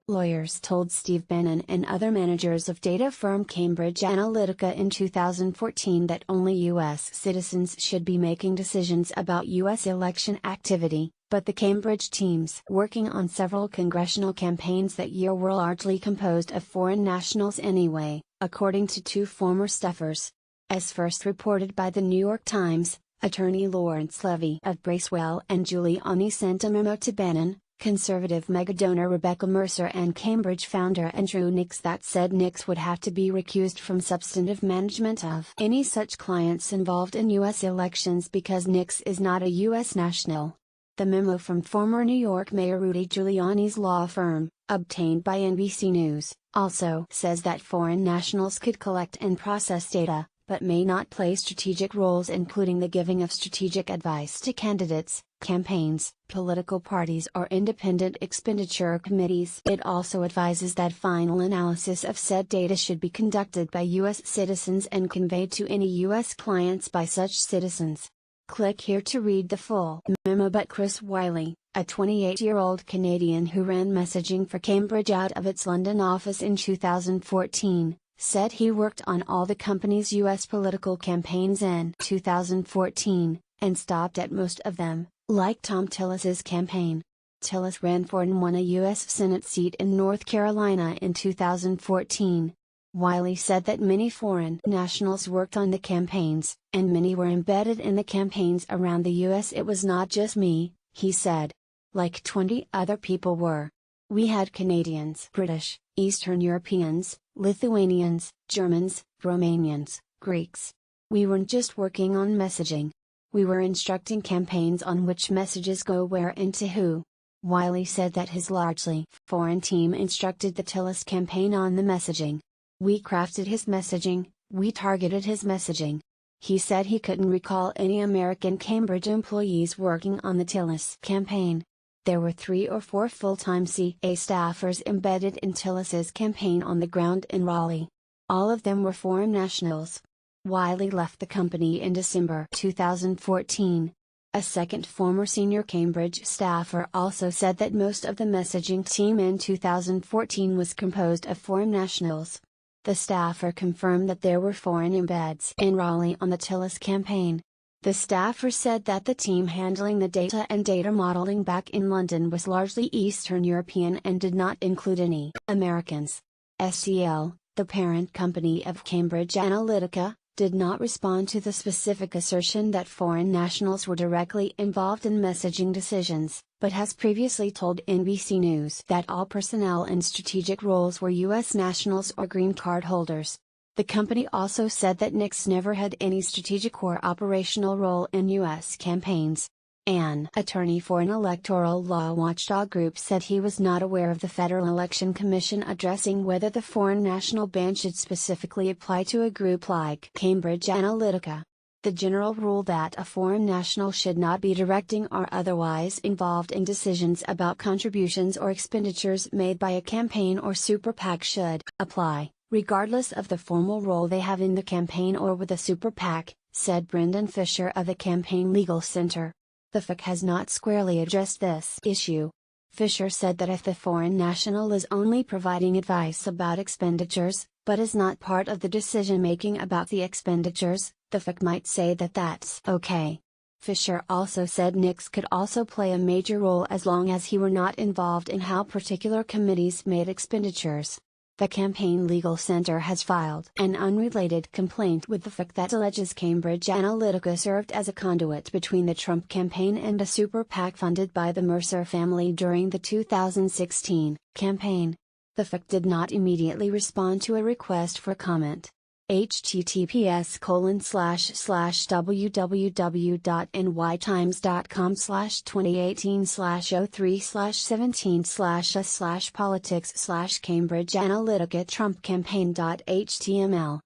Lawyers told Steve Bannon and other managers of data firm Cambridge Analytica in 2014 that only U.S. citizens should be making decisions about U.S. election activity, but the Cambridge teams working on several congressional campaigns that year were largely composed of foreign nationals anyway, according to two former staffers. As first reported by the New York Times, attorney Lawrence Levy of Bracewell and Giuliani sent a memo to Bannon, conservative megadonor Rebecca Mercer and Cambridge founder Andrew Nix that said Nix would have to be recused from substantive management of any such clients involved in U.S. elections because Nix is not a U.S. national. The memo from former New York Mayor Rudy Giuliani's law firm, obtained by NBC News, also says that foreign nationals could collect and process data, but may not play strategic roles including the giving of strategic advice to candidates, campaigns, political parties or independent expenditure committees. It also advises that final analysis of said data should be conducted by U.S. citizens and conveyed to any U.S. clients by such citizens. Click here to read the full memo. But Chris Wiley, a 28-year-old Canadian who ran messaging for Cambridge out of its London office in 2014, said he worked on all the company's U.S. political campaigns in 2014, and stopped at most of them, like Tom Tillis's campaign. Tillis ran for and won a U.S. Senate seat in North Carolina in 2014. Wiley said that many foreign nationals worked on the campaigns, and many were embedded in the campaigns around the U.S. It was not just me, he said. Like 20 other people were. We had Canadians, British, Eastern Europeans, Lithuanians, Germans, Romanians, Greeks. We weren't just working on messaging. We were instructing campaigns on which messages go where and to who. Wiley said that his largely foreign team instructed the Tillis campaign on the messaging. We crafted his messaging, we targeted his messaging. He said he couldn't recall any American Cambridge employees working on the Tillis campaign. There were 3 or 4 full-time CA staffers embedded in Tillis's campaign on the ground in Raleigh. All of them were foreign nationals. Wiley left the company in December 2014. A second former senior Cambridge staffer also said that most of the messaging team in 2014 was composed of foreign nationals. The staffer confirmed that there were foreign embeds in Raleigh on the Tillis campaign. The staffer said that the team handling the data and data modeling back in London was largely Eastern European and did not include any Americans. SCL, the parent company of Cambridge Analytica, did not respond to the specific assertion that foreign nationals were directly involved in messaging decisions, but has previously told NBC News that all personnel in strategic roles were U.S. nationals or green card holders. The company also said that Nix never had any strategic or operational role in U.S. campaigns. An attorney for an electoral law watchdog group said he was not aware of the Federal Election Commission addressing whether the foreign national ban should specifically apply to a group like Cambridge Analytica. The general rule that a foreign national should not be directing or otherwise involved in decisions about contributions or expenditures made by a campaign or super PAC should apply, regardless of the formal role they have in the campaign or with a super PAC, said Brendan Fisher of the Campaign Legal Center. The FAC has not squarely addressed this issue. Fisher said that if the foreign national is only providing advice about expenditures, but is not part of the decision-making about the expenditures, the FAC might say that that's okay. Fisher also said Nix could also play a major role as long as he were not involved in how particular committees made expenditures. The Campaign Legal Center has filed an unrelated complaint with the FAC that alleges Cambridge Analytica served as a conduit between the Trump campaign and a super PAC funded by the Mercer family during the 2016 campaign. The FAC did not immediately respond to a request for comment. https://www.nytimes.com/2018/03/17/a/politics/Cambridge Analytica Trump campaign.html